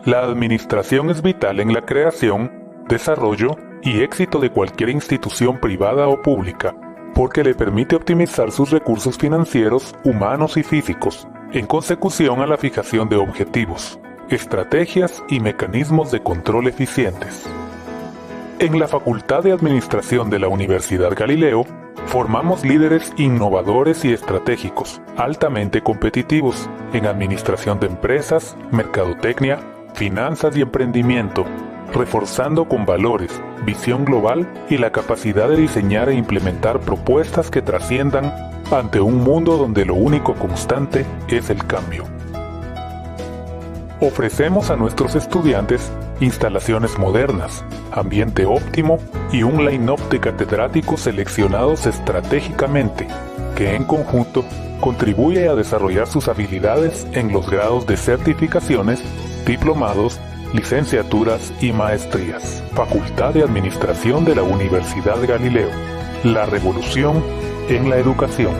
La administración es vital en la creación, desarrollo y éxito de cualquier institución privada o pública, porque le permite optimizar sus recursos financieros, humanos y físicos, en consecución a la fijación de objetivos, estrategias y mecanismos de control eficientes. En la Facultad de Administración de la Universidad Galileo, formamos líderes innovadores y estratégicos, altamente competitivos, en administración de empresas, mercadotecnia, finanzas y emprendimiento, reforzando con valores, visión global y la capacidad de diseñar e implementar propuestas que trasciendan ante un mundo donde lo único constante es el cambio. Ofrecemos a nuestros estudiantes instalaciones modernas, ambiente óptimo y un line-up de catedráticos seleccionados estratégicamente, que en conjunto contribuye a desarrollar sus habilidades en los grados de certificaciones, diplomados, licenciaturas y maestrías. Facultad de Administración de la Universidad Galileo. La revolución en la educación.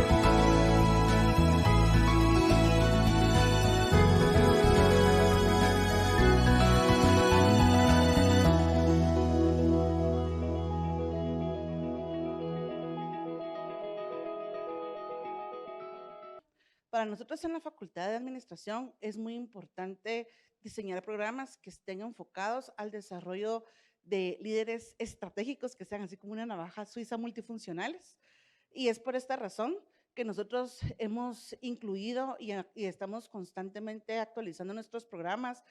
Para nosotros en la Facultad de Administración es muy importante diseñar programas que estén enfocados al desarrollo de líderes estratégicos que sean así como una navaja suiza multifuncionales. Y es por esta razón que nosotros hemos incluido y estamos constantemente actualizando nuestros programas.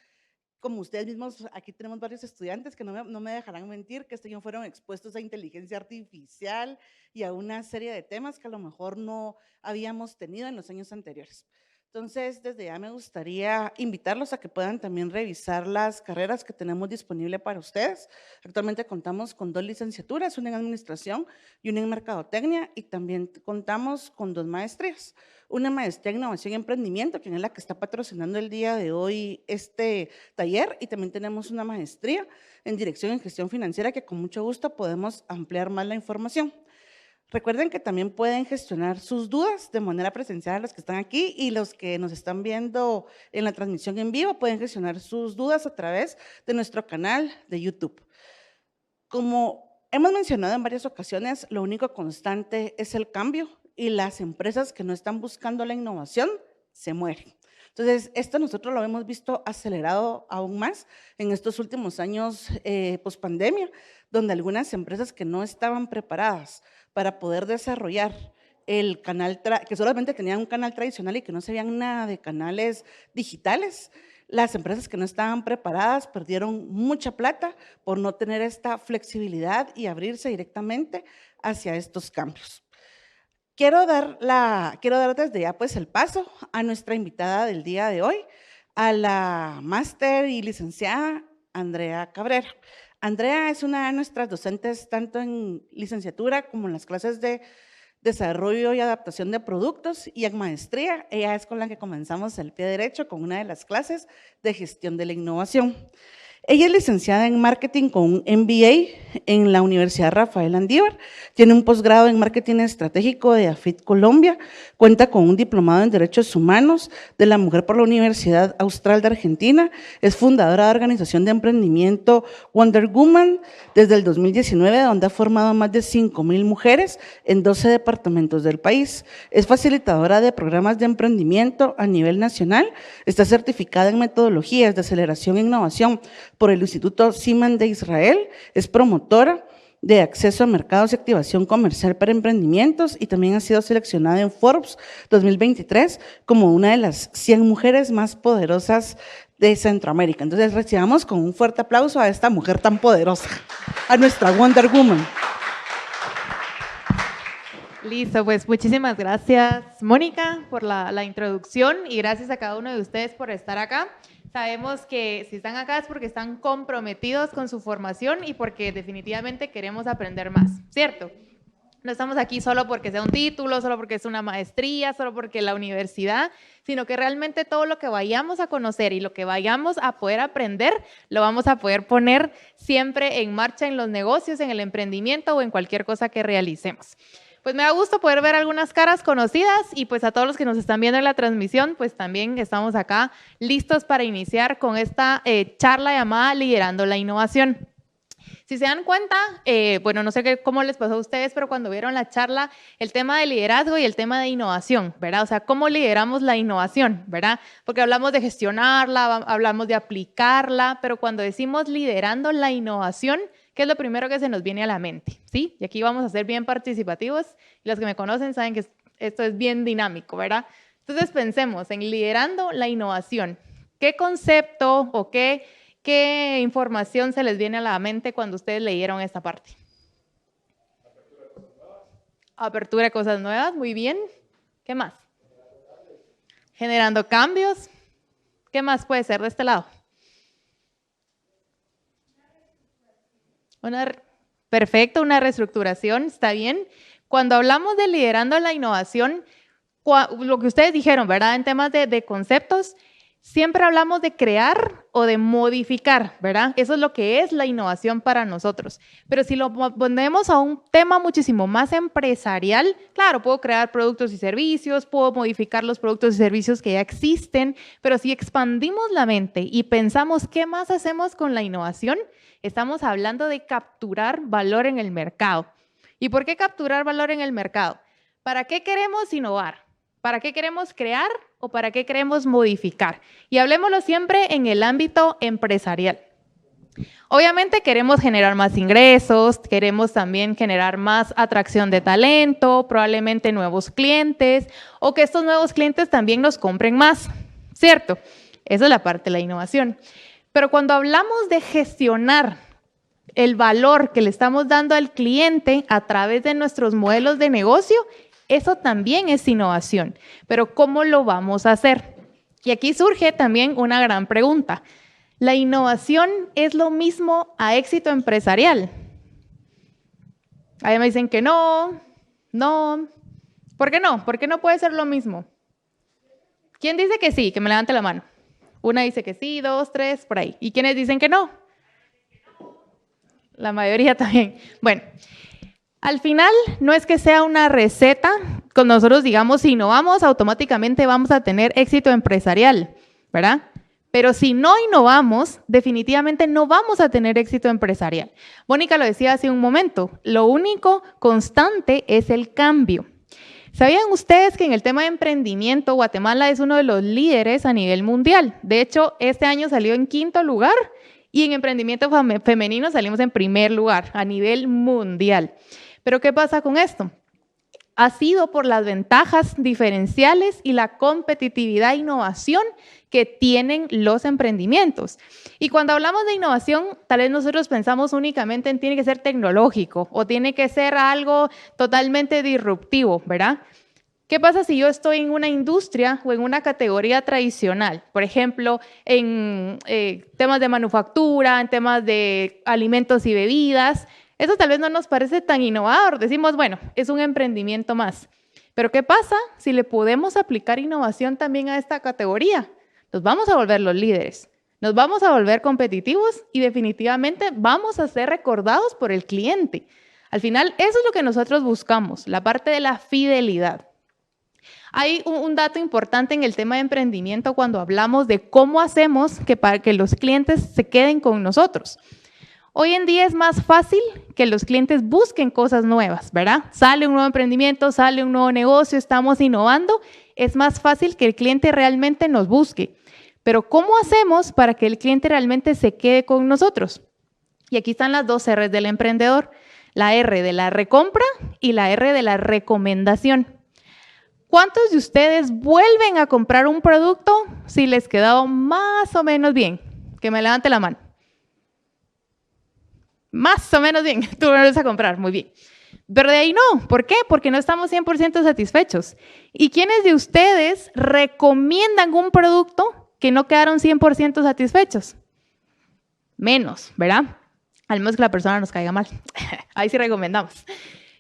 Como ustedes mismos, aquí tenemos varios estudiantes que no me dejarán mentir, que este año fueron expuestos a inteligencia artificial y a una serie de temas que a lo mejor no habíamos tenido en los años anteriores. Entonces, desde ya me gustaría invitarlos a que puedan también revisar las carreras que tenemos disponible para ustedes. Actualmente contamos con 2 licenciaturas, una en Administración y una en Mercadotecnia, y también contamos con 2 maestrías. Una maestría en Innovación y Emprendimiento, que es la que está patrocinando el día de hoy este taller, y también tenemos una maestría en Dirección y Gestión Financiera, que con mucho gusto podemos ampliar más la información. Recuerden que también pueden gestionar sus dudas de manera presencial, los que están aquí y los que nos están viendo en la transmisión en vivo, pueden gestionar sus dudas a través de nuestro canal de YouTube. Como hemos mencionado en varias ocasiones, lo único constante es el cambio y las empresas que no están buscando la innovación se mueren. Entonces, esto nosotros lo hemos visto acelerado aún más en estos últimos años post-pandemia, donde algunas empresas que no estaban preparadas para poder desarrollar el canal, que solamente tenían un canal tradicional y que no sabían nada de canales digitales, las empresas que no estaban preparadas perdieron mucha plata por no tener esta flexibilidad y abrirse directamente hacia estos cambios. Quiero dar desde ya pues el paso a nuestra invitada del día de hoy, a la máster y licenciada Andrea Cabrera. Andrea es una de nuestras docentes tanto en licenciatura como en las clases de desarrollo y adaptación de productos, y en maestría. Ella es con la que comenzamos el pie derecho con una de las clases de gestión de la innovación. Ella es licenciada en marketing con un MBA en la Universidad Rafael Andívar, tiene un posgrado en marketing estratégico de AFIT Colombia, cuenta con un diplomado en derechos humanos de la mujer por la Universidad Austral de Argentina, es fundadora de la organización de emprendimiento Wonder Woman desde el 2019, donde ha formado a más de 5,000 mujeres en 12 departamentos del país. Es facilitadora de programas de emprendimiento a nivel nacional, está certificada en metodologías de aceleración e innovación por el Instituto Siman de Israel, es promotora de acceso a mercados y activación comercial para emprendimientos, y también ha sido seleccionada en Forbes 2023 como una de las 100 mujeres más poderosas de Centroamérica. Entonces recibamos con un fuerte aplauso a esta mujer tan poderosa, a nuestra Wonder Woman. Listo, pues muchísimas gracias, Mónica, por la introducción, y gracias a cada uno de ustedes por estar acá. Sabemos que si están acá es porque están comprometidos con su formación y porque definitivamente queremos aprender más, ¿cierto? No estamos aquí solo porque sea un título, solo porque es una maestría, solo porque la universidad, sino que realmente todo lo que vayamos a conocer y lo que vayamos a poder aprender, lo vamos a poder poner siempre en marcha en los negocios, en el emprendimiento o en cualquier cosa que realicemos. Pues me da gusto poder ver algunas caras conocidas y pues a todos los que nos están viendo en la transmisión, pues también estamos acá listos para iniciar con esta charla llamada Liderando la Innovación. Si se dan cuenta, bueno, no sé cómo les pasó a ustedes, pero cuando vieron la charla, el tema de liderazgo y el tema de innovación, ¿verdad? O sea, ¿cómo lideramos la innovación, verdad? Porque hablamos de gestionarla, hablamos de aplicarla, pero cuando decimos liderando la innovación, ¿qué es lo primero que se nos viene a la mente? ¿Sí? Y aquí vamos a ser bien participativos. Y los que me conocen saben que esto es bien dinámico, ¿verdad? Entonces pensemos en liderando la innovación. ¿Qué concepto o qué información se les viene a la mente cuando ustedes leyeron esta parte? Apertura de cosas nuevas, muy bien. ¿Qué más? Generando cambios. ¿Qué más puede ser de este lado? Perfecto, una reestructuración, está bien. Cuando hablamos de liderando la innovación, lo que ustedes dijeron, ¿verdad? En temas de conceptos, siempre hablamos de crear o de modificar, ¿verdad? Eso es lo que es la innovación para nosotros. Pero si lo ponemos a un tema muchísimo más empresarial, claro, puedo crear productos y servicios, puedo modificar los productos y servicios que ya existen, pero si expandimos la mente y pensamos qué más hacemos con la innovación, estamos hablando de capturar valor en el mercado. ¿Y por qué capturar valor en el mercado? ¿Para qué queremos innovar? ¿Para qué queremos crear o para qué queremos modificar? Y hablemoslo siempre en el ámbito empresarial. Obviamente queremos generar más ingresos, queremos también generar más atracción de talento, probablemente nuevos clientes o que estos nuevos clientes también nos compren más, ¿cierto? Esa es la parte de la innovación. Pero cuando hablamos de gestionar el valor que le estamos dando al cliente a través de nuestros modelos de negocio, eso también es innovación. Pero ¿cómo lo vamos a hacer? Y aquí surge también una gran pregunta. ¿La innovación es lo mismo a éxito empresarial? Ahí me dicen que no. ¿Por qué no? ¿Por qué no puede ser lo mismo? ¿Quién dice que sí? Que me levante la mano. Una dice que sí, 2, 3, por ahí. ¿Y quiénes dicen que no? La mayoría también. Bueno, al final no es que sea una receta, con nosotros digamos si innovamos automáticamente vamos a tener éxito empresarial, ¿verdad? Pero si no innovamos, definitivamente no vamos a tener éxito empresarial. Mónica lo decía hace un momento, lo único constante es el cambio. ¿Sabían ustedes que en el tema de emprendimiento Guatemala es uno de los líderes a nivel mundial? De hecho, este año salió en 5º lugar y en emprendimiento femenino salimos en 1er lugar a nivel mundial. ¿Pero qué pasa con esto? Ha sido por las ventajas diferenciales y la competitividad e innovación que tienen los emprendimientos. Y cuando hablamos de innovación, tal vez nosotros pensamos únicamente en tiene que ser tecnológico o tiene que ser algo totalmente disruptivo, ¿verdad? ¿Qué pasa si yo estoy en una industria o en una categoría tradicional? Por ejemplo, en temas de manufactura, en temas de alimentos y bebidas. Eso tal vez no nos parece tan innovador. Decimos, bueno, es un emprendimiento más. Pero ¿qué pasa si le podemos aplicar innovación también a esta categoría? Nos vamos a volver los líderes, nos vamos a volver competitivos y definitivamente vamos a ser recordados por el cliente. Al final, eso es lo que nosotros buscamos, la parte de la fidelidad. Hay un dato importante en el tema de emprendimiento cuando hablamos de cómo hacemos para que los clientes se queden con nosotros. Hoy en día es más fácil que los clientes busquen cosas nuevas, ¿verdad? Sale un nuevo emprendimiento, sale un nuevo negocio, estamos innovando, es más fácil que el cliente realmente nos busque. Pero ¿cómo hacemos para que el cliente realmente se quede con nosotros? Y aquí están las 2 R's del emprendedor, la R de la recompra y la R de la recomendación. ¿Cuántos de ustedes vuelven a comprar un producto si les quedó más o menos bien? Que me levante la mano. Más o menos bien, tú lo vas a comprar, muy bien. Pero de ahí no, ¿por qué? Porque no estamos 100% satisfechos. ¿Y quiénes de ustedes recomiendan un producto que no quedaron 100% satisfechos? Menos, ¿verdad? Al menos que la persona nos caiga mal. Ahí sí recomendamos.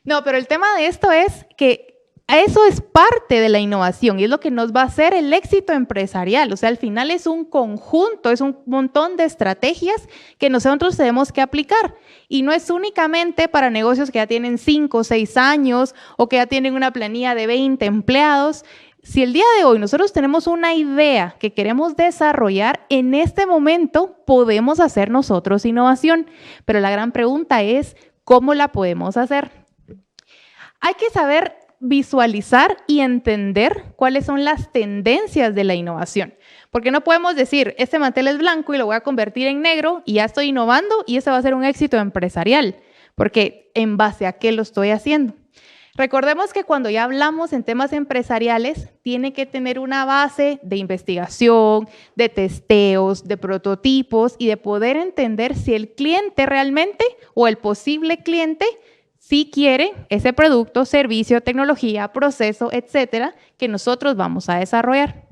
No, pero el tema de esto es que Eso es parte de la innovación y es lo que nos va a hacer el éxito empresarial. O sea, al final es un conjunto, es un montón de estrategias que nosotros tenemos que aplicar. Y no es únicamente para negocios que ya tienen 5 o 6 años o que ya tienen una planilla de 20 empleados. Si el día de hoy nosotros tenemos una idea que queremos desarrollar, en este momento podemos hacer nosotros innovación. Pero la gran pregunta es, ¿cómo la podemos hacer? Hay que saber visualizar y entender cuáles son las tendencias de la innovación. Porque no podemos decir, este mantel es blanco y lo voy a convertir en negro y ya estoy innovando y ese va a ser un éxito empresarial. Porque ¿en base a qué lo estoy haciendo? Recordemos que cuando ya hablamos en temas empresariales, tiene que tener una base de investigación, de testeos, de prototipos y de poder entender si el cliente realmente o el posible cliente si quiere ese producto, servicio, tecnología, proceso, etcétera, que nosotros vamos a desarrollar.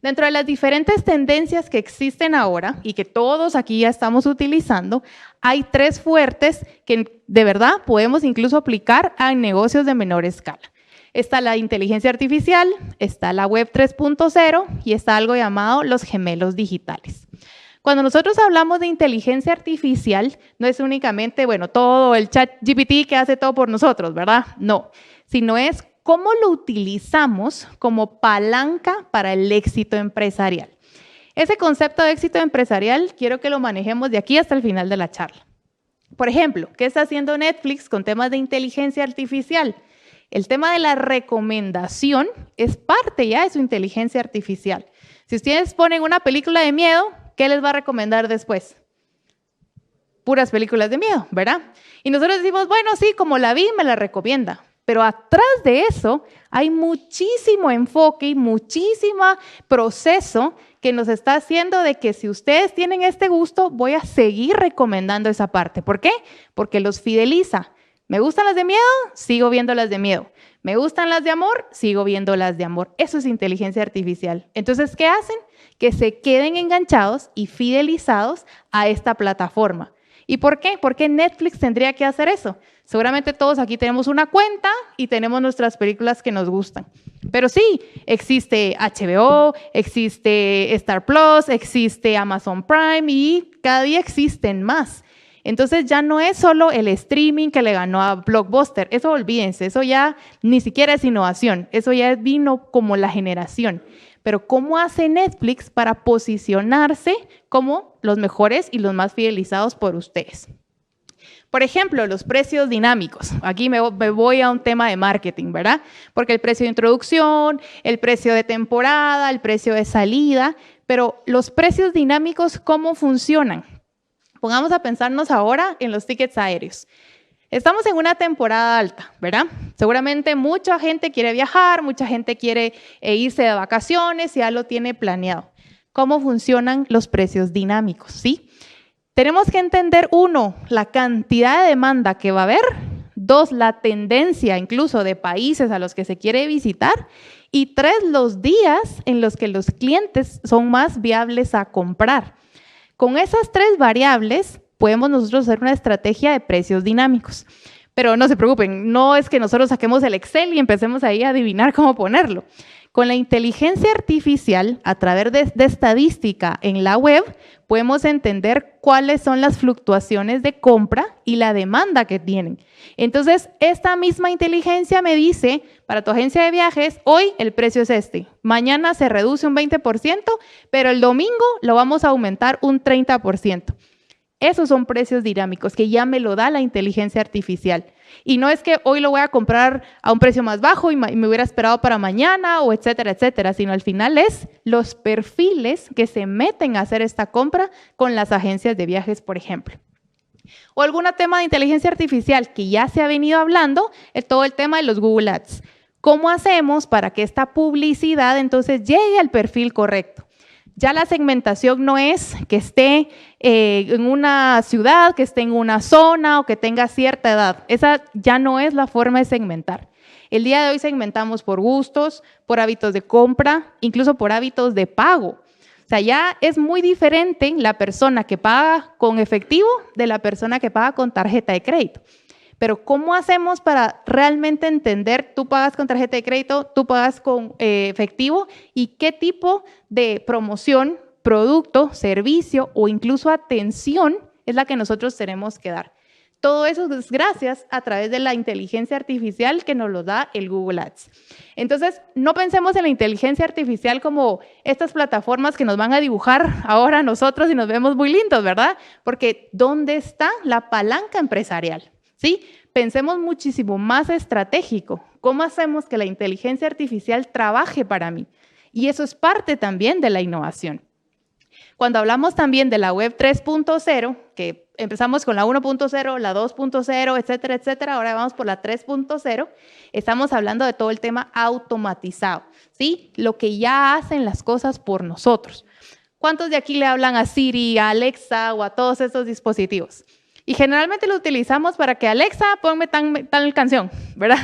Dentro de las diferentes tendencias que existen ahora y que todos aquí ya estamos utilizando, hay 3 fuertes que de verdad podemos incluso aplicar a negocios de menor escala. Está la inteligencia artificial, está la web 3.0 y está algo llamado los gemelos digitales. Cuando nosotros hablamos de inteligencia artificial, no es únicamente, bueno, todo el chat GPT que hace todo por nosotros, ¿verdad? No, sino es cómo lo utilizamos como palanca para el éxito empresarial. Ese concepto de éxito empresarial quiero que lo manejemos de aquí hasta el final de la charla. Por ejemplo, ¿qué está haciendo Netflix con temas de inteligencia artificial? El tema de la recomendación es parte ya de su inteligencia artificial. Si ustedes ponen una película de miedo, ¿qué les va a recomendar después? Puras películas de miedo, ¿verdad? Y nosotros decimos, bueno, sí, como la vi, me la recomienda. Pero atrás de eso hay muchísimo enfoque y muchísimo proceso que nos está haciendo de que si ustedes tienen este gusto, voy a seguir recomendando esa parte. ¿Por qué? Porque los fideliza. ¿Me gustan las de miedo? Sigo viendo las de miedo. ¿Me gustan las de amor? Sigo viendo las de amor. Eso es inteligencia artificial. Entonces, ¿qué hacen? Que se queden enganchados y fidelizados a esta plataforma. ¿Y por qué? ¿Por qué Netflix tendría que hacer eso? Seguramente todos aquí tenemos una cuenta y tenemos nuestras películas que nos gustan. Pero sí, existe HBO, existe Star Plus, existe Amazon Prime y cada día existen más. Entonces ya no es solo el streaming que le ganó a Blockbuster. Eso olvídense, eso ya ni siquiera es innovación. Eso ya vino como la generación. Pero ¿cómo hace Netflix para posicionarse como los mejores y los más fidelizados por ustedes? Por ejemplo, los precios dinámicos. Aquí me voy a un tema de marketing, ¿verdad? Porque el precio de introducción, el precio de temporada, el precio de salida, pero los precios dinámicos, ¿cómo funcionan? Pongamos a pensarnos ahora en los tickets aéreos. Estamos en una temporada alta, ¿verdad? Seguramente mucha gente quiere viajar, mucha gente quiere irse de vacaciones y ya lo tiene planeado. ¿Cómo funcionan los precios dinámicos? ¿Sí? Tenemos que entender, 1, la cantidad de demanda que va a haber, 2, la tendencia incluso de países a los que se quiere visitar y 3, los días en los que los clientes son más viables a comprar. Con esas 3 variables podemos nosotros hacer una estrategia de precios dinámicos. Pero no se preocupen, no es que nosotros saquemos el Excel y empecemos ahí a adivinar cómo ponerlo. Con la inteligencia artificial, a través de estadística en la web, podemos entender cuáles son las fluctuaciones de compra y la demanda que tienen. Entonces, esta misma inteligencia me dice, para tu agencia de viajes, hoy el precio es este, mañana se reduce un 20%, pero el domingo lo vamos a aumentar un 30%. Esos son precios dinámicos que ya me lo da la inteligencia artificial. Y no es que hoy lo voy a comprar a un precio más bajo y me hubiera esperado para mañana o etcétera, etcétera, sino al final es los perfiles que se meten a hacer esta compra con las agencias de viajes, por ejemplo. O algún tema de inteligencia artificial que ya se ha venido hablando, es todo el tema de los Google Ads. ¿Cómo hacemos para que esta publicidad entonces llegue al perfil correcto? Ya la segmentación no es que esté en una ciudad, que esté en una zona o que tenga cierta edad. Esa ya no es la forma de segmentar. El día de hoy segmentamos por gustos, por hábitos de compra, incluso por hábitos de pago. O sea, ya es muy diferente la persona que paga con efectivo de la persona que paga con tarjeta de crédito. Pero ¿cómo hacemos para realmente entender, tú pagas con tarjeta de crédito, tú pagas con efectivo, y qué tipo de promoción, producto, servicio o incluso atención es la que nosotros tenemos que dar? Todo eso es gracias a través de la inteligencia artificial que nos lo da el Google Ads. Entonces, no pensemos en la inteligencia artificial como estas plataformas que nos van a dibujar ahora nosotros y nos vemos muy lindos, ¿verdad? Porque ¿dónde está la palanca empresarial? ¿Sí? Pensemos muchísimo más estratégico. ¿Cómo hacemos que la inteligencia artificial trabaje para mí? Y eso es parte también de la innovación. Cuando hablamos también de la web 3.0, que empezamos con la 1.0, la 2.0, etcétera, etcétera, ahora vamos por la 3.0, estamos hablando de todo el tema automatizado, ¿sí? Lo que ya hacen las cosas por nosotros. ¿Cuántos de aquí le hablan a Siri, a Alexa o a todos estos dispositivos? Y generalmente lo utilizamos para que Alexa, ponme tal canción, ¿verdad?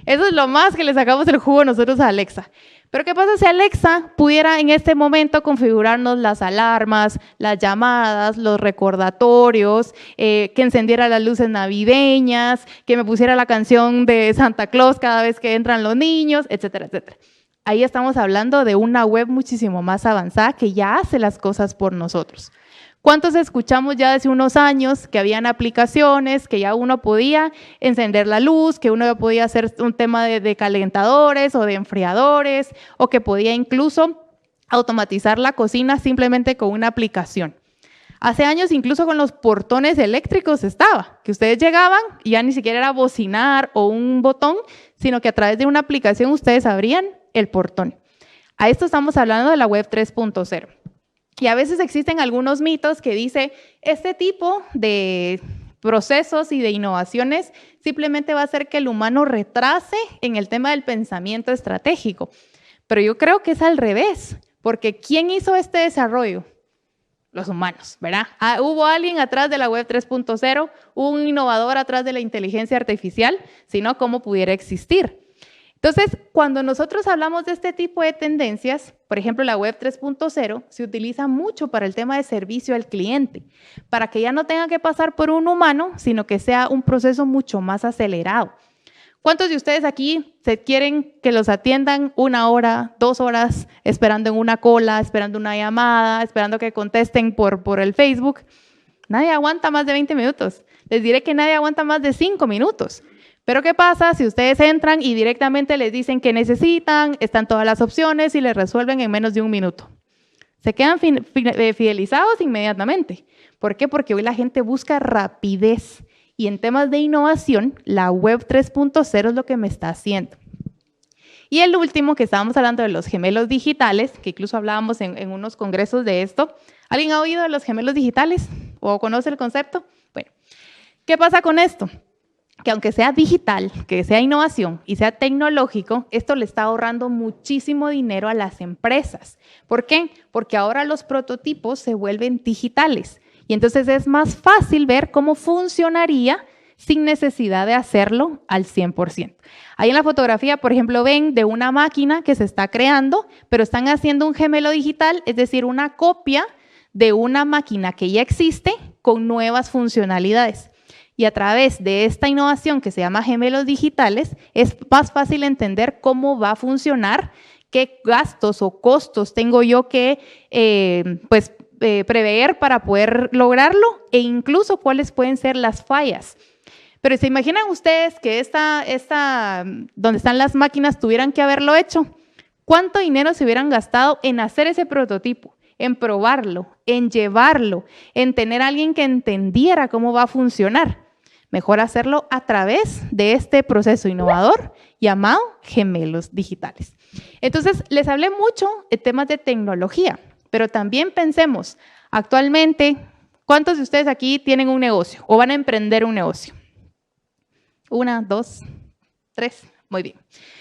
Eso es lo más que le sacamos el jugo nosotros a Alexa. Pero ¿qué pasa si Alexa pudiera en este momento configurarnos las alarmas, las llamadas, los recordatorios, que encendiera las luces navideñas, que me pusiera la canción de Santa Claus cada vez que entran los niños, etcétera, etcétera? Ahí estamos hablando de una web muchísimo más avanzada que ya hace las cosas por nosotros. ¿Cuántos escuchamos ya hace unos años que habían aplicaciones, que ya uno podía encender la luz, que uno podía hacer un tema de calentadores o de enfriadores, o que podía incluso automatizar la cocina simplemente con una aplicación? Hace años incluso con los portones eléctricos estaba, que ustedes llegaban y ya ni siquiera era bocinar o un botón, sino que a través de una aplicación ustedes abrían el portón. A esto estamos hablando de la web 3.0. Y a veces existen algunos mitos que dicen, este tipo de procesos y de innovaciones simplemente va a hacer que el humano retrase en el tema del pensamiento estratégico. Pero yo creo que es al revés, porque ¿quién hizo este desarrollo? Los humanos, ¿verdad? Hubo alguien atrás de la web 3.0, un innovador atrás de la inteligencia artificial, sino cómo pudiera existir. Entonces, cuando nosotros hablamos de este tipo de tendencias, por ejemplo, la web 3.0 se utiliza mucho para el tema de servicio al cliente, para que ya no tenga que pasar por un humano, sino que sea un proceso mucho más acelerado. ¿Cuántos de ustedes aquí se quieren que los atiendan 1 hora, 2 horas, esperando en una cola, esperando una llamada, esperando que contesten por el Facebook? Nadie aguanta más de 20 minutos. Les diré que nadie aguanta más de 5 minutos. Pero ¿qué pasa si ustedes entran y directamente les dicen que necesitan, están todas las opciones y les resuelven en menos de 1 minuto? Se quedan fidelizados inmediatamente. ¿Por qué? Porque hoy la gente busca rapidez. Y en temas de innovación, la web 3.0 es lo que me está haciendo. Y el último, que estábamos hablando de los gemelos digitales, que incluso hablábamos en unos congresos de esto. ¿Alguien ha oído de los gemelos digitales o conoce el concepto? Bueno, ¿qué pasa con esto? Que aunque sea digital, que sea innovación y sea tecnológico, esto le está ahorrando muchísimo dinero a las empresas. ¿Por qué? Porque ahora los prototipos se vuelven digitales y entonces es más fácil ver cómo funcionaría sin necesidad de hacerlo al 100%. Ahí en la fotografía, por ejemplo, ven de una máquina que se está creando, pero están haciendo un gemelo digital, es decir, una copia de una máquina que ya existe con nuevas funcionalidades. Y a través de esta innovación que se llama gemelos digitales, es más fácil entender cómo va a funcionar, qué gastos o costos tengo yo que prever para poder lograrlo e incluso cuáles pueden ser las fallas. Pero ¿se imaginan ustedes que donde están las máquinas tuvieran que haberlo hecho? ¿Cuánto dinero se hubieran gastado en hacer ese prototipo? En probarlo, en llevarlo, en tener a alguien que entendiera cómo va a funcionar. Mejor hacerlo a través de este proceso innovador llamado gemelos digitales. Entonces, les hablé mucho de temas de tecnología, pero también pensemos, actualmente, ¿cuántos de ustedes aquí tienen un negocio o van a emprender un negocio? 1, 2, 3, muy bien.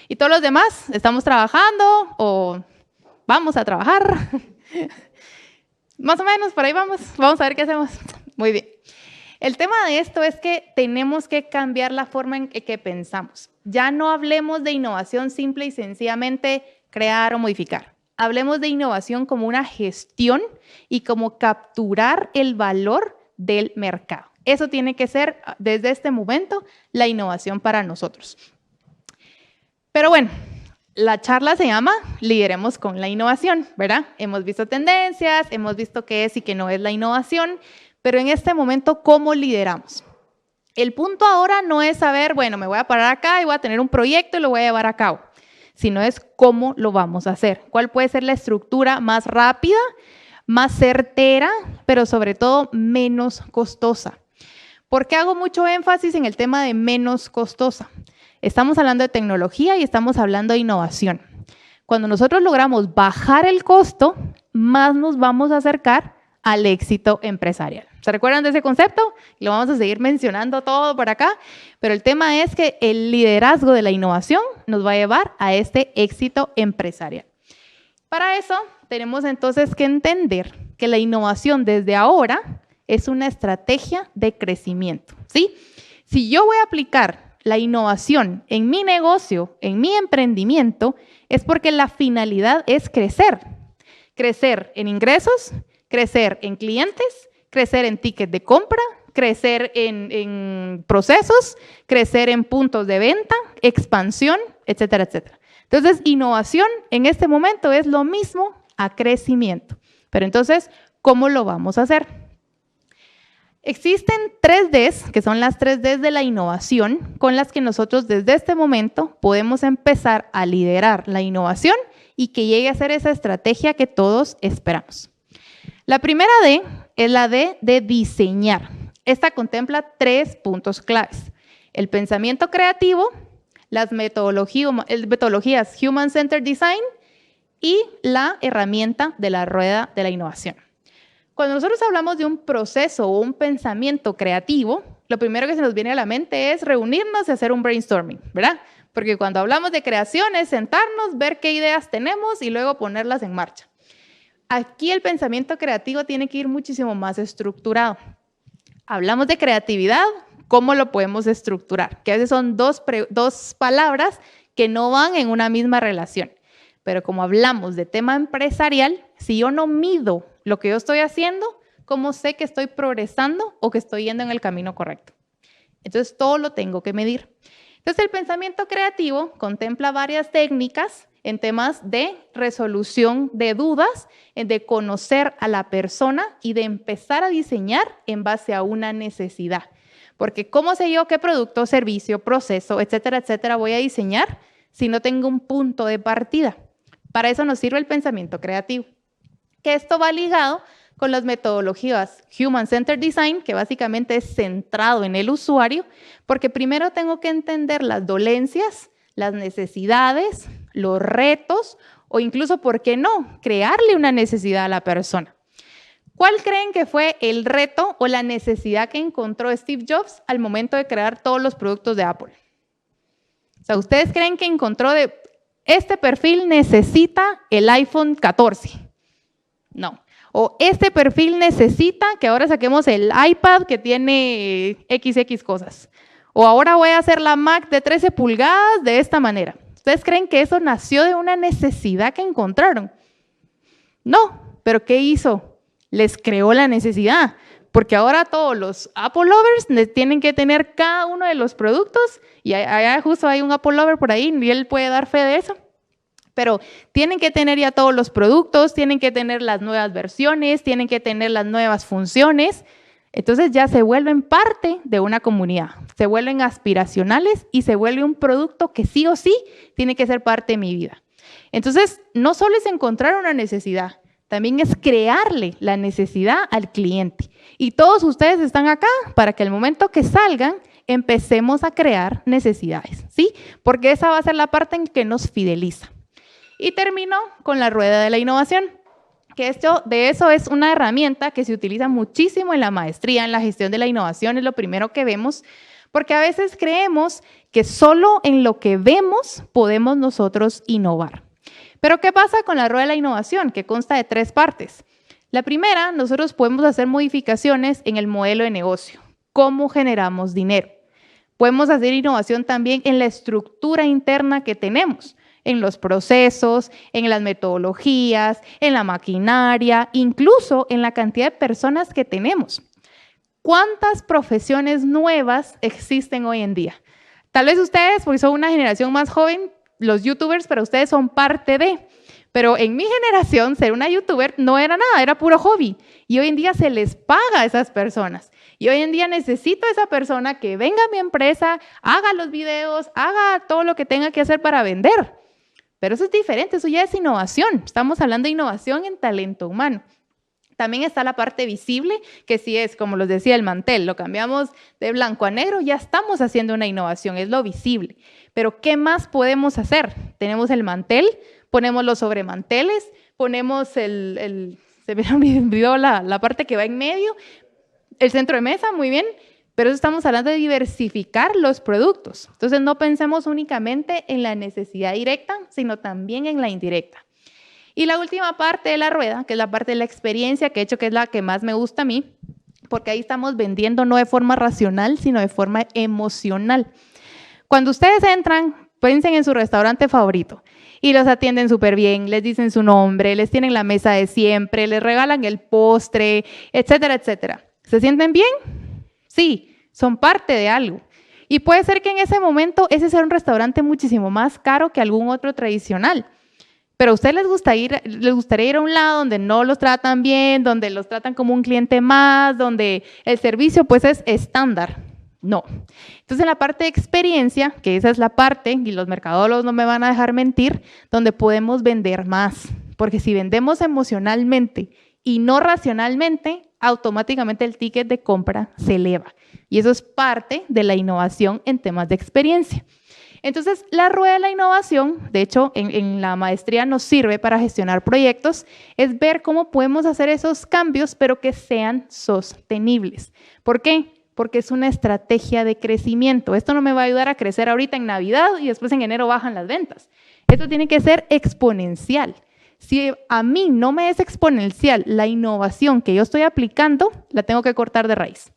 ¿Y todos los demás estamos trabajando o vamos a trabajar? Más o menos, por ahí vamos a ver qué hacemos. Muy bien. El tema de esto es que tenemos que cambiar la forma en que pensamos. Ya no hablemos de innovación simple y sencillamente crear o modificar. Hablemos de innovación como una gestión y como capturar el valor del mercado. Eso tiene que ser, desde este momento, la innovación para nosotros. Pero bueno, la charla se llama Lideremos con la innovación, ¿verdad? Hemos visto tendencias, hemos visto qué es y qué no es la innovación, pero en este momento, ¿cómo lideramos? El punto ahora no es saber, bueno, me voy a parar acá y voy a tener un proyecto y lo voy a llevar a cabo, sino es cómo lo vamos a hacer. ¿Cuál puede ser la estructura más rápida, más certera, pero sobre todo menos costosa? ¿Por qué hago mucho énfasis en el tema de menos costosa? Estamos hablando de tecnología y estamos hablando de innovación. Cuando nosotros logramos bajar el costo, más nos vamos a acercar al éxito empresarial. ¿Se recuerdan de ese concepto? Lo vamos a seguir mencionando todo por acá, pero el tema es que el liderazgo de la innovación nos va a llevar a este éxito empresarial. Para eso, tenemos entonces que entender que la innovación desde ahora es una estrategia de crecimiento, ¿sí? Si yo voy a aplicar la innovación en mi negocio, en mi emprendimiento, es porque la finalidad es crecer. Crecer en ingresos, crecer en clientes, crecer en ticket de compra, crecer en procesos, crecer en puntos de venta, expansión, etcétera, etcétera. Entonces, innovación en este momento es lo mismo a crecimiento. Pero entonces, ¿cómo lo vamos a hacer? Existen 3 Ds, que son las 3 Ds de la innovación, con las que nosotros desde este momento podemos empezar a liderar la innovación y que llegue a ser esa estrategia que todos esperamos. La primera D es la D de diseñar. Esta contempla 3 puntos claves: el pensamiento creativo, las metodologías Human Centered Design y la herramienta de la rueda de la innovación. Cuando nosotros hablamos de un proceso o un pensamiento creativo, lo primero que se nos viene a la mente es reunirnos y hacer un brainstorming, ¿verdad? Porque cuando hablamos de creación es sentarnos, ver qué ideas tenemos y luego ponerlas en marcha. Aquí el pensamiento creativo tiene que ir muchísimo más estructurado. Hablamos de creatividad, ¿cómo lo podemos estructurar? Que a veces son dos palabras que no van en una misma relación. Pero como hablamos de tema empresarial, si yo no mido lo que yo estoy haciendo, ¿cómo sé que estoy progresando o que estoy yendo en el camino correcto? Entonces, todo lo tengo que medir. Entonces, el pensamiento creativo contempla varias técnicas en temas de resolución de dudas, de conocer a la persona y de empezar a diseñar en base a una necesidad. Porque ¿cómo sé yo qué producto, servicio, proceso, etcétera, etcétera voy a diseñar si no tengo un punto de partida? Para eso nos sirve el pensamiento creativo. Que esto va ligado con las metodologías Human Centered Design, que básicamente es centrado en el usuario, porque primero tengo que entender las dolencias, las necesidades, los retos, o incluso, ¿por qué no?, crearle una necesidad a la persona. ¿Cuál creen que fue el reto o la necesidad que encontró Steve Jobs al momento de crear todos los productos de Apple? O sea, ¿ustedes creen que encontró este perfil necesita el iPhone 14? No. O este perfil necesita que ahora saquemos el iPad que tiene XX cosas. O ahora voy a hacer la Mac de 13 pulgadas de esta manera. ¿Ustedes creen que eso nació de una necesidad que encontraron? No, pero ¿qué hizo? Les creó la necesidad. Porque ahora todos los Apple lovers tienen que tener cada uno de los productos, y allá justo hay un Apple lover por ahí y él puede dar fe de eso. Pero tienen que tener ya todos los productos, tienen que tener las nuevas versiones, tienen que tener las nuevas funciones. Entonces ya se vuelven parte de una comunidad, se vuelven aspiracionales y se vuelve un producto que sí o sí tiene que ser parte de mi vida. Entonces, no solo es encontrar una necesidad, también es crearle la necesidad al cliente. Y todos ustedes están acá para que al momento que salgan, empecemos a crear necesidades, ¿sí? Porque esa va a ser la parte en que nos fideliza. Y termino con la rueda de la innovación, que de eso es una herramienta que se utiliza muchísimo en la maestría, en la gestión de la innovación, es lo primero que vemos, porque a veces creemos que solo en lo que vemos podemos nosotros innovar. Pero ¿qué pasa con la rueda de la innovación? Que consta de 3 partes. La primera, nosotros podemos hacer modificaciones en el modelo de negocio. ¿Cómo generamos dinero? Podemos hacer innovación también en la estructura interna que tenemos, en los procesos, en las metodologías, en la maquinaria, incluso en la cantidad de personas que tenemos. ¿Cuántas profesiones nuevas existen hoy en día? Tal vez ustedes, porque son una generación más joven, los youtubers, pero ustedes son parte de. Pero en mi generación, ser una youtuber no era nada, era puro hobby. Y hoy en día se les paga a esas personas. Y hoy en día necesito a esa persona que venga a mi empresa, haga los videos, haga todo lo que tenga que hacer para vender. Pero eso es diferente, eso ya es innovación. Estamos hablando de innovación en talento humano. También está la parte visible, que sí es, como les decía, el mantel. Lo cambiamos de blanco a negro, ya estamos haciendo una innovación, es lo visible. Pero ¿qué más podemos hacer? Tenemos el mantel, ponemos los sobremanteles, ponemos se me olvidó la parte que va en medio, el centro de mesa, muy bien, pero eso estamos hablando de diversificar los productos. Entonces no pensemos únicamente en la necesidad directa, sino también en la indirecta. Y la última parte de la rueda, que es la parte de la experiencia, que de hecho que es la que más me gusta a mí, porque ahí estamos vendiendo no de forma racional, sino de forma emocional. Cuando ustedes entran, piensen en su restaurante favorito y los atienden súper bien, les dicen su nombre, les tienen la mesa de siempre, les regalan el postre, etcétera, etcétera. ¿Se sienten bien? Sí, son parte de algo. Y puede ser que en ese momento ese sea un restaurante muchísimo más caro que algún otro tradicional. Pero a ustedes les gustaría ir a un lado donde no los tratan bien, donde los tratan como un cliente más, donde el servicio pues es estándar. No. Entonces en la parte de experiencia, que esa es la parte, y los mercadólogos no me van a dejar mentir, donde podemos vender más. Porque si vendemos emocionalmente y no racionalmente, automáticamente el ticket de compra se eleva. Y eso es parte de la innovación en temas de experiencia. Entonces, la rueda de la innovación, de hecho, en la maestría nos sirve para gestionar proyectos, es ver cómo podemos hacer esos cambios, pero que sean sostenibles. ¿Por qué? Porque es una estrategia de crecimiento. Esto no me va a ayudar a crecer ahorita en Navidad y después en enero bajan las ventas. Esto tiene que ser exponencial. Si a mí no me es exponencial la innovación que yo estoy aplicando, la tengo que cortar de raíz.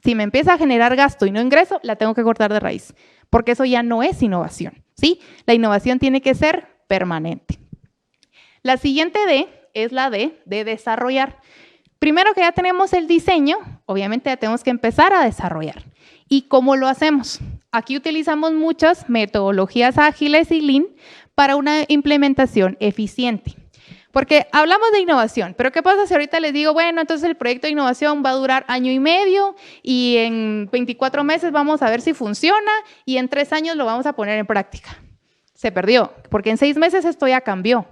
Si me empieza a generar gasto y no ingreso, la tengo que cortar de raíz, porque eso ya no es innovación, ¿sí? La innovación tiene que ser permanente. La siguiente D es la D de desarrollar. Primero que ya tenemos el diseño, obviamente ya tenemos que empezar a desarrollar. ¿Y cómo lo hacemos? Aquí utilizamos muchas metodologías ágiles y Lean para una implementación eficiente. Porque hablamos de innovación, pero ¿qué pasa si ahorita les digo, bueno, entonces el proyecto de innovación va a durar 1 año y medio y en 24 meses vamos a ver si funciona y en 3 años lo vamos a poner en práctica? Se perdió, porque en 6 meses esto ya cambió.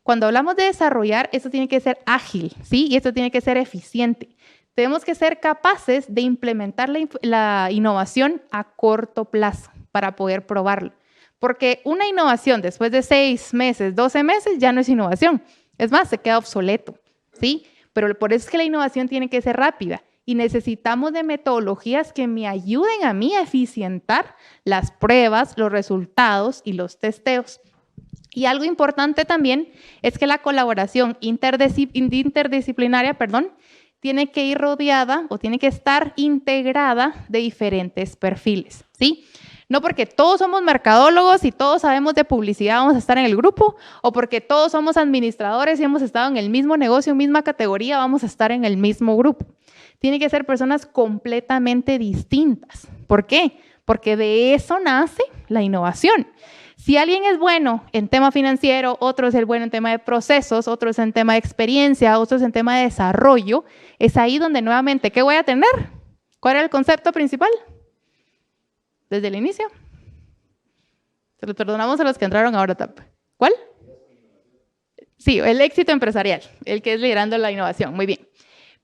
Cuando hablamos de desarrollar, esto tiene que ser ágil, ¿sí? Y esto tiene que ser eficiente. Tenemos que ser capaces de implementar la innovación a corto plazo para poder probarlo. Porque una innovación después de 6 meses, 12 meses, ya no es innovación. Es más, se queda obsoleto, ¿sí? Pero por eso es que la innovación tiene que ser rápida y necesitamos de metodologías que me ayuden a mí a eficientar las pruebas, los resultados y los testeos. Y algo importante también es que la colaboración interdisciplinaria, tiene que ir rodeada o tiene que estar integrada de diferentes perfiles, ¿sí? No porque todos somos mercadólogos y todos sabemos de publicidad vamos a estar en el grupo, o porque todos somos administradores y hemos estado en el mismo negocio, misma categoría, vamos a estar en el mismo grupo. Tienen que ser personas completamente distintas. ¿Por qué? Porque de eso nace la innovación. Si alguien es bueno en tema financiero, otro es el bueno en tema de procesos, otro es en tema de experiencia, otro es en tema de desarrollo, es ahí donde nuevamente, ¿qué voy a tener? ¿Cuál era el concepto principal? Desde el inicio. Se lo perdonamos a los que entraron ahora. ¿Cuál? Sí, el éxito empresarial, el que es liderando la innovación. Muy bien.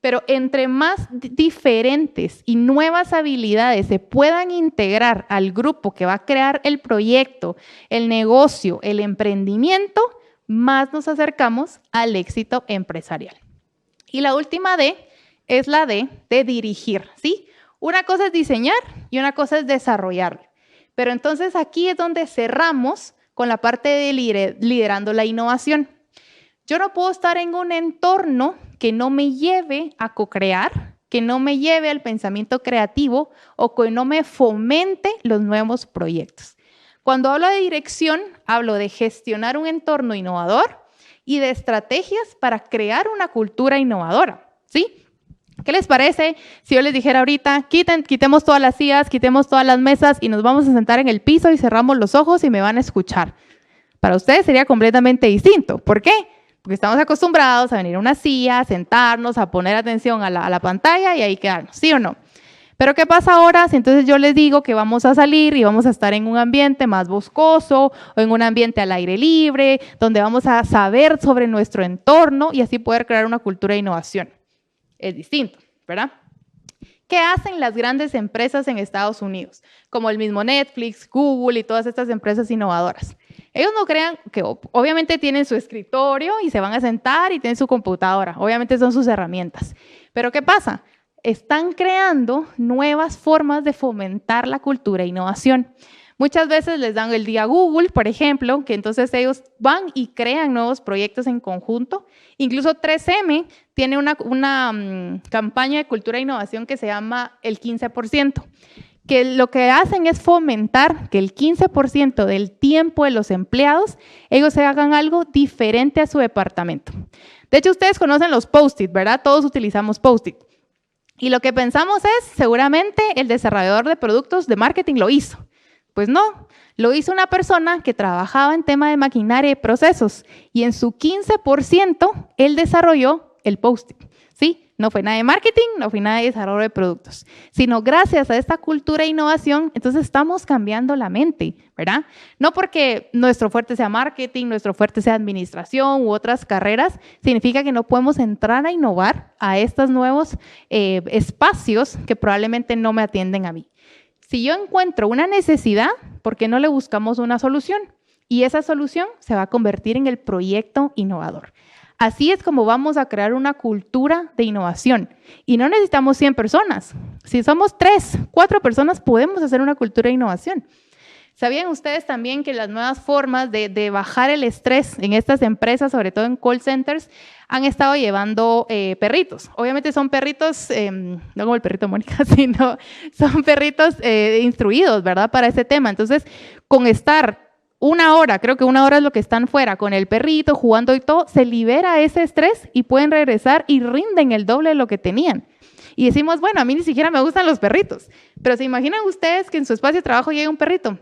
Pero entre más diferentes y nuevas habilidades se puedan integrar al grupo que va a crear el proyecto, el negocio, el emprendimiento, más nos acercamos al éxito empresarial. Y la última D es la D de dirigir, ¿sí? Una cosa es diseñar y una cosa es desarrollar. Pero entonces aquí es donde cerramos con la parte de liderando la innovación. Yo no puedo estar en un entorno que no me lleve a co-crear, que no me lleve al pensamiento creativo o que no me fomente los nuevos proyectos. Cuando hablo de dirección, hablo de gestionar un entorno innovador y de estrategias para crear una cultura innovadora, ¿sí? ¿Qué les parece si yo les dijera ahorita, quitemos todas las sillas, quitemos todas las mesas y nos vamos a sentar en el piso y cerramos los ojos y me van a escuchar? Para ustedes sería completamente distinto. ¿Por qué? Porque estamos acostumbrados a venir a una silla, a sentarnos, a poner atención a la pantalla y ahí quedarnos, ¿sí o no? Pero ¿qué pasa ahora si entonces yo les digo que vamos a salir y vamos a estar en un ambiente más boscoso o en un ambiente al aire libre, donde vamos a saber sobre nuestro entorno y así poder crear una cultura de innovación? Es distinto, ¿verdad? ¿Qué hacen las grandes empresas en Estados Unidos? Como el mismo Netflix, Google y todas estas empresas innovadoras. Ellos no crean que obviamente tienen su escritorio y se van a sentar y tienen su computadora. Obviamente son sus herramientas. Pero ¿qué pasa? Están creando nuevas formas de fomentar la cultura e innovación. Muchas veces les dan el día Google, por ejemplo, que entonces ellos van y crean nuevos proyectos en conjunto. Incluso 3M tiene una campaña de cultura e innovación que se llama el 15%, que lo que hacen es fomentar que el 15% del tiempo de los empleados, ellos se hagan algo diferente a su departamento. De hecho, ustedes conocen los Post-it, ¿verdad? Todos utilizamos Post-it. Y lo que pensamos es, seguramente el desarrollador de productos de marketing lo hizo. Pues no, lo hizo una persona que trabajaba en tema de maquinaria y procesos y en su 15% él desarrolló el Post-it, ¿sí? No fue nada de marketing, no fue nada de desarrollo de productos, sino gracias a esta cultura de innovación, entonces estamos cambiando la mente, ¿verdad? No porque nuestro fuerte sea marketing, nuestro fuerte sea administración u otras carreras, significa que no podemos entrar a innovar a estos nuevos espacios que probablemente no me atienden a mí. Si yo encuentro una necesidad, ¿por qué no le buscamos una solución? Y esa solución se va a convertir en el proyecto innovador. Así es como vamos a crear una cultura de innovación. Y no necesitamos 100 personas. Si somos 3, 4 personas, podemos hacer una cultura de innovación. ¿Sabían ustedes también que las nuevas formas de bajar el estrés en estas empresas, sobre todo en call centers, han estado llevando perritos? Obviamente son perritos, no como el perrito Mónica, sino son perritos instruidos, ¿verdad? Para ese tema. Entonces, con estar 1 hora, creo que 1 hora es lo que están fuera, con el perrito, jugando y todo, se libera ese estrés y pueden regresar y rinden el doble de lo que tenían. Y decimos, bueno, a mí ni siquiera me gustan los perritos, pero ¿se imaginan ustedes que en su espacio de trabajo llegue un perrito?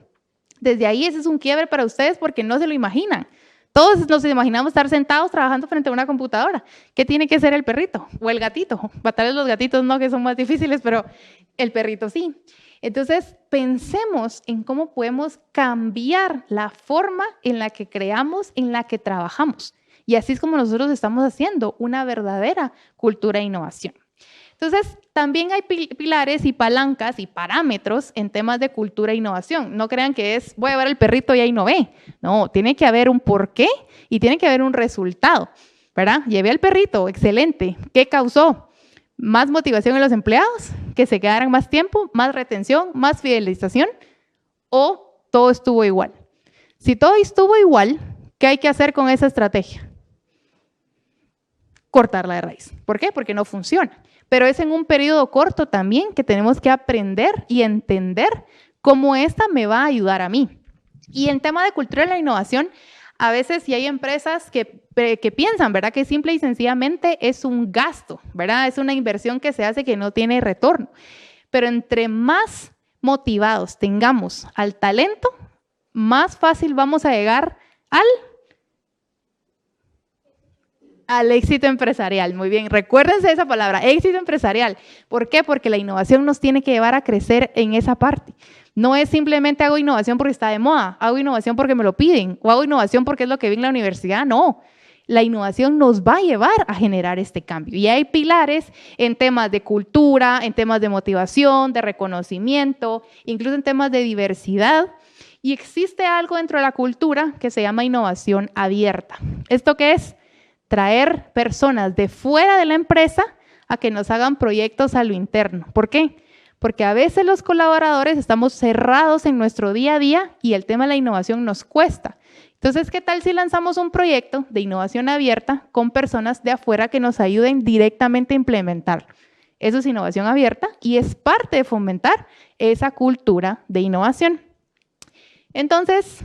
Desde ahí ese es un quiebre para ustedes porque no se lo imaginan. Todos nos imaginamos estar sentados trabajando frente a una computadora. ¿Qué tiene que ser el perrito o el gatito? Tal vez los gatitos no, que son más difíciles, pero el perrito sí. Entonces, pensemos en cómo podemos cambiar la forma en la que creamos, en la que trabajamos. Y así es como nosotros estamos haciendo una verdadera cultura de innovación. Entonces, también hay pilares y palancas y parámetros en temas de cultura e innovación. No crean que es, voy a ver el perrito y ahí innové. No, tiene que haber un porqué y tiene que haber un resultado, ¿verdad? Llevé al perrito, excelente. ¿Qué causó? Más motivación en los empleados, que se quedaran más tiempo, más retención, más fidelización, o todo estuvo igual. Si todo estuvo igual, ¿qué hay que hacer con esa estrategia? Cortarla de raíz. ¿Por qué? Porque no funciona. Pero es en un periodo corto también que tenemos que aprender y entender cómo esta me va a ayudar a mí. Y en tema de cultura de la innovación, a veces sí hay empresas que piensan, ¿verdad? Que simple y sencillamente es un gasto, ¿verdad? Es una inversión que se hace que no tiene retorno. Pero entre más motivados tengamos al talento, más fácil vamos a llegar al éxito empresarial. Muy bien, recuérdense esa palabra, éxito empresarial. ¿Por qué? Porque la innovación nos tiene que llevar a crecer en esa parte. No es simplemente hago innovación porque está de moda, hago innovación porque me lo piden, o hago innovación porque es lo que vi en la universidad. No, la innovación nos va a llevar a generar este cambio. Y hay pilares en temas de cultura, en temas de motivación, de reconocimiento, incluso en temas de diversidad. Y existe algo dentro de la cultura que se llama innovación abierta. ¿Esto qué es? Traer personas de fuera de la empresa a que nos hagan proyectos a lo interno. ¿Por qué? Porque a veces los colaboradores estamos cerrados en nuestro día a día y el tema de la innovación nos cuesta. Entonces, ¿qué tal si lanzamos un proyecto de innovación abierta con personas de afuera que nos ayuden directamente a implementar? Eso es innovación abierta y es parte de fomentar esa cultura de innovación. Entonces,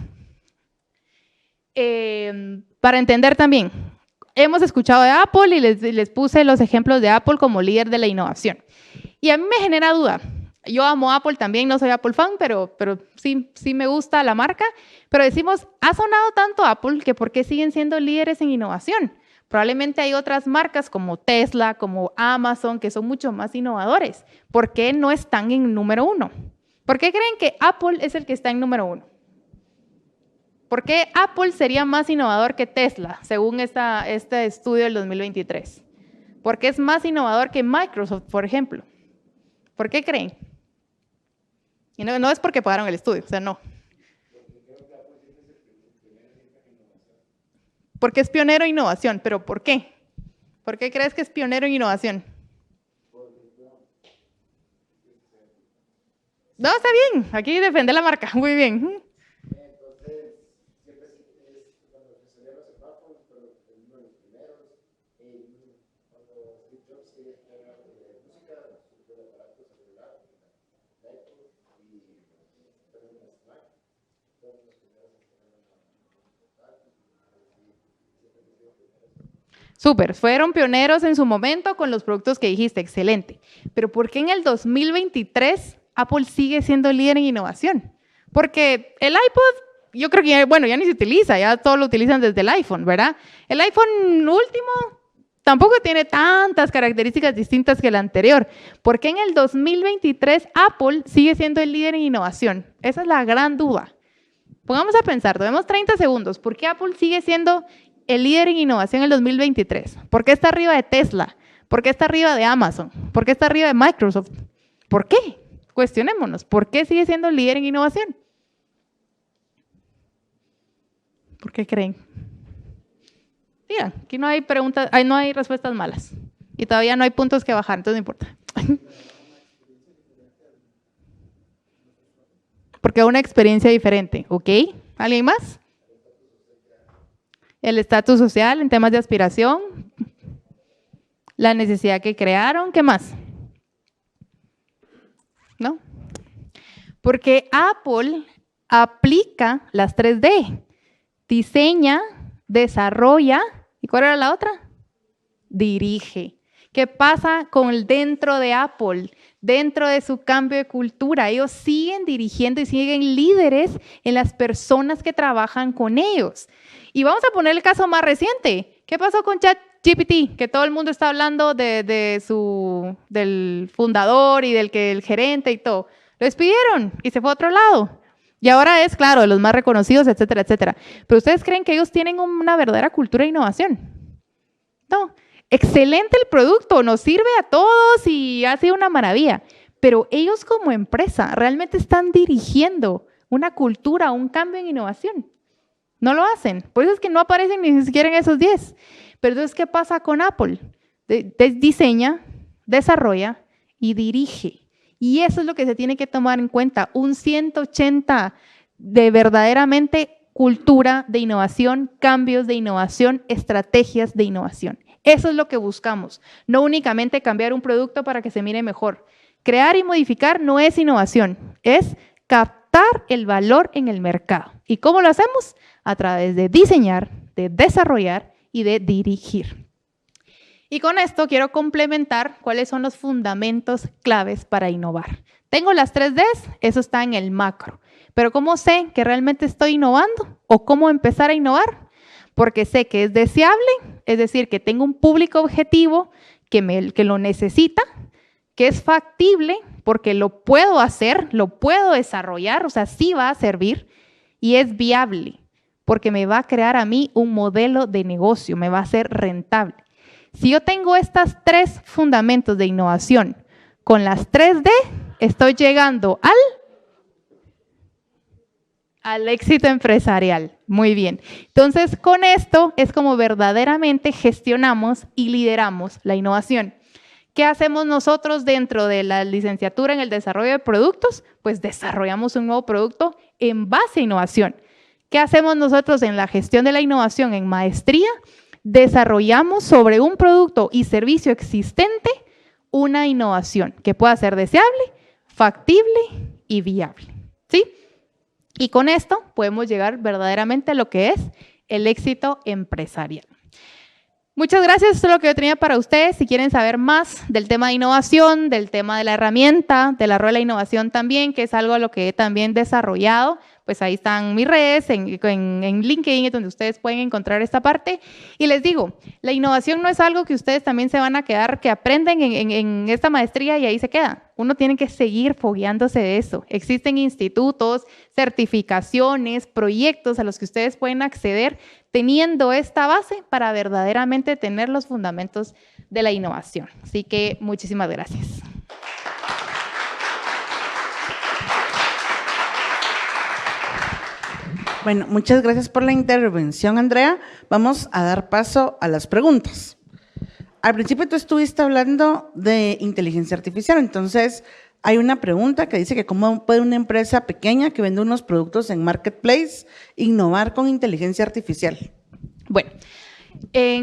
para entender también, hemos escuchado de Apple y les puse los ejemplos de Apple como líder de la innovación. Y a mí me genera duda. Yo amo Apple también, no soy Apple fan, pero sí me gusta la marca. Pero decimos, ha sonado tanto Apple que ¿por qué siguen siendo líderes en innovación? Probablemente hay otras marcas como Tesla, como Amazon, que son mucho más innovadores. ¿Por qué no están en número 1? ¿Por qué creen que Apple es el que está en número 1? ¿Por qué Apple sería más innovador que Tesla, según este estudio del 2023? ¿Por qué es más innovador que Microsoft, por ejemplo? ¿Por qué creen? Y no es porque pagaron el estudio, o sea, no. Porque es pionero en innovación, pero ¿por qué? ¿Por qué crees que es pionero en innovación? No, está bien, aquí defende la marca, muy bien. Súper, fueron pioneros en su momento con los productos que dijiste, excelente. Pero ¿por qué en el 2023 Apple sigue siendo líder en innovación? Porque el iPod, yo creo que ya ni se utiliza, ya todo lo utilizan desde el iPhone, ¿verdad? El iPhone último tampoco tiene tantas características distintas que el anterior. ¿Por qué en el 2023 Apple sigue siendo el líder en innovación? Esa es la gran duda. Pongamos a pensar, tenemos 30 segundos. ¿Por qué Apple sigue siendo el líder en innovación en el 2023? ¿Por qué está arriba de Tesla? ¿Por qué está arriba de Amazon? ¿Por qué está arriba de Microsoft? ¿Por qué? Cuestionémonos. ¿Por qué sigue siendo el líder en innovación? ¿Por qué creen? Digan, aquí no hay preguntas, no hay respuestas malas. Y todavía no hay puntos que bajar, entonces no importa. Porque es una experiencia diferente, ¿ok? ¿Alguien más? El estatus social en temas de aspiración, la necesidad que crearon, ¿qué más? ¿No? Porque Apple aplica las 3D, diseña, desarrolla, ¿y cuál era la otra? Dirige. ¿Qué pasa con el dentro de Apple? Dentro de su cambio de cultura, ellos siguen dirigiendo y siguen líderes en las personas que trabajan con ellos. Y vamos a poner el caso más reciente. ¿Qué pasó con ChatGPT? Que todo el mundo está hablando del fundador y el gerente y todo. Lo despidieron y se fue a otro lado. Y ahora es, claro, de los más reconocidos, etcétera, etcétera. Pero ¿ustedes creen que ellos tienen una verdadera cultura de innovación? No. Excelente el producto, nos sirve a todos y ha sido una maravilla. Pero ellos como empresa realmente están dirigiendo una cultura, un cambio en innovación. No lo hacen. Por eso es que no aparecen ni siquiera en esos 10. Pero entonces, ¿qué pasa con Apple? Diseña, desarrolla y dirige. Y eso es lo que se tiene que tomar en cuenta. Un 180 de verdaderamente cultura de innovación, cambios de innovación, estrategias de innovación. Eso es lo que buscamos. No únicamente cambiar un producto para que se mire mejor. Crear y modificar no es innovación, es captar el valor en el mercado. ¿Y cómo lo hacemos? A través de diseñar, de desarrollar y de dirigir. Y con esto quiero complementar cuáles son los fundamentos claves para innovar. Tengo las 3Ds, eso está en el macro. Pero ¿cómo sé que realmente estoy innovando? ¿O cómo empezar a innovar? Porque sé que es deseable, es decir, que tengo un público objetivo que lo necesita, que es factible porque lo puedo hacer, lo puedo desarrollar, o sea, sí va a servir, y es viable porque me va a crear a mí un modelo de negocio, me va a ser rentable. Si yo tengo estos 3 fundamentos de innovación con las 3D, estoy llegando al éxito empresarial. Muy bien. Entonces, con esto es como verdaderamente gestionamos y lideramos la innovación. ¿Qué hacemos nosotros dentro de la licenciatura en el desarrollo de productos? Pues desarrollamos un nuevo producto en base a innovación. ¿Qué hacemos nosotros en la gestión de la innovación en maestría? Desarrollamos sobre un producto y servicio existente una innovación que pueda ser deseable, factible y viable. ¿Sí? Y con esto podemos llegar verdaderamente a lo que es el éxito empresarial. Muchas gracias, esto es lo que yo tenía para ustedes. Si quieren saber más del tema de innovación, del tema de la herramienta, del rol de la innovación también, que es algo a lo que he también desarrollado, pues ahí están mis redes, en LinkedIn es donde ustedes pueden encontrar esta parte. Y les digo, la innovación no es algo que ustedes también se van a quedar, que aprenden en esta maestría y ahí se queda. Uno tiene que seguir fogueándose de eso. Existen institutos, certificaciones, proyectos a los que ustedes pueden acceder teniendo esta base para verdaderamente tener los fundamentos de la innovación. Así que muchísimas gracias. Bueno, muchas gracias por la intervención, Andrea. Vamos a dar paso a las preguntas. Al principio tú estuviste hablando de inteligencia artificial, entonces hay una pregunta que dice que cómo puede una empresa pequeña que vende unos productos en Marketplace innovar con inteligencia artificial. Bueno,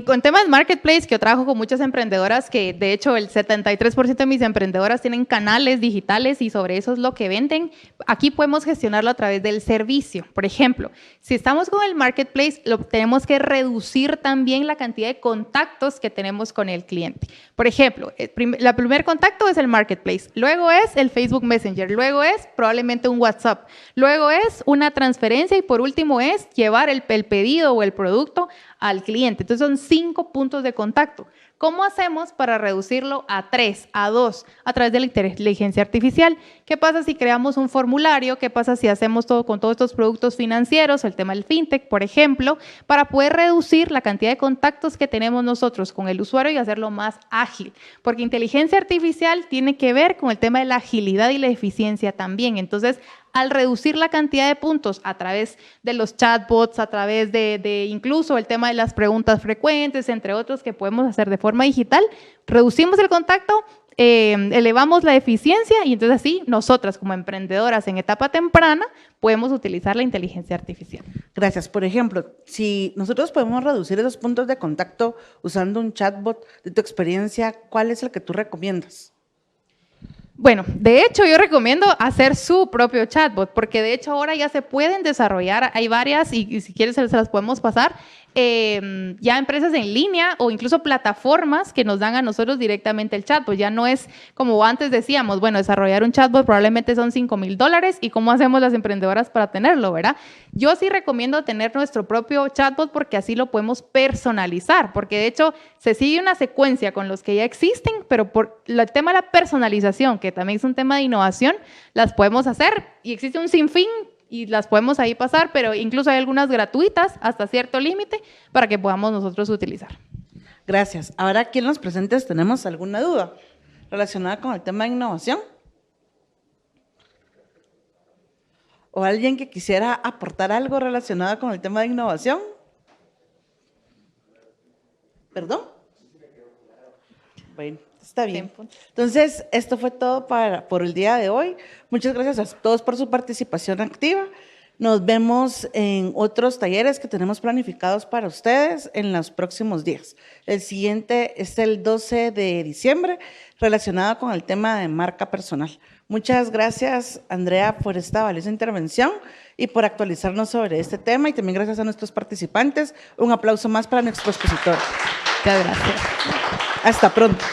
con temas de Marketplace, que yo trabajo con muchas emprendedoras, que de hecho el 73% de mis emprendedoras tienen canales digitales y sobre eso es lo que venden. Aquí podemos gestionarlo a través del servicio. Por ejemplo, si estamos con el Marketplace, tenemos que reducir también la cantidad de contactos que tenemos con el cliente. Por ejemplo, el primer contacto es el Marketplace, luego es el Facebook Messenger, luego es probablemente un WhatsApp, luego es una transferencia y por último es llevar el pedido o el producto al cliente. Entonces son 5 puntos de contacto. ¿Cómo hacemos para reducirlo a 3, a 2? A través de la inteligencia artificial. ¿Qué pasa si creamos un formulario? ¿Qué pasa si hacemos todo con todos estos productos financieros, el tema del fintech, por ejemplo, para poder reducir la cantidad de contactos que tenemos nosotros con el usuario y hacerlo más ágil? Porque inteligencia artificial tiene que ver con el tema de la agilidad y la eficiencia también. Entonces, al reducir la cantidad de puntos a través de los chatbots, a través de incluso el tema de las preguntas frecuentes, entre otros que podemos hacer de forma digital, reducimos el contacto, elevamos la eficiencia y entonces así nosotras como emprendedoras en etapa temprana podemos utilizar la inteligencia artificial. Gracias. Por ejemplo, si nosotros podemos reducir esos puntos de contacto usando un chatbot, de tu experiencia, ¿cuál es el que tú recomiendas? Bueno, de hecho yo recomiendo hacer su propio chatbot, porque de hecho ahora ya se pueden desarrollar, hay varias y si quieres se las podemos pasar, ya empresas en línea o incluso plataformas que nos dan a nosotros directamente el chatbot. Ya no es como antes decíamos, bueno, desarrollar un chatbot probablemente son $5,000 y cómo hacemos las emprendedoras para tenerlo, ¿verdad? Yo sí recomiendo tener nuestro propio chatbot porque así lo podemos personalizar, porque de hecho se sigue una secuencia con los que ya existen, pero por el tema de la personalización, que también es un tema de innovación, las podemos hacer y existe un sinfín y las podemos ahí pasar, pero incluso hay algunas gratuitas hasta cierto límite para que podamos nosotros utilizar. Gracias. Ahora aquí en los presentes tenemos alguna duda relacionada con el tema de innovación. ¿O alguien que quisiera aportar algo relacionado con el tema de innovación? ¿Perdón? Bueno, está bien. Entonces, esto fue todo por el día de hoy. Muchas gracias a todos por su participación activa. Nos vemos en otros talleres que tenemos planificados para ustedes en los próximos días. El siguiente es el 12 de diciembre, relacionado con el tema de marca personal. Muchas gracias, Andrea, por esta valiosa intervención y por actualizarnos sobre este tema. Y también gracias a nuestros participantes. Un aplauso más para nuestro expositor. Muchas gracias. Hasta pronto.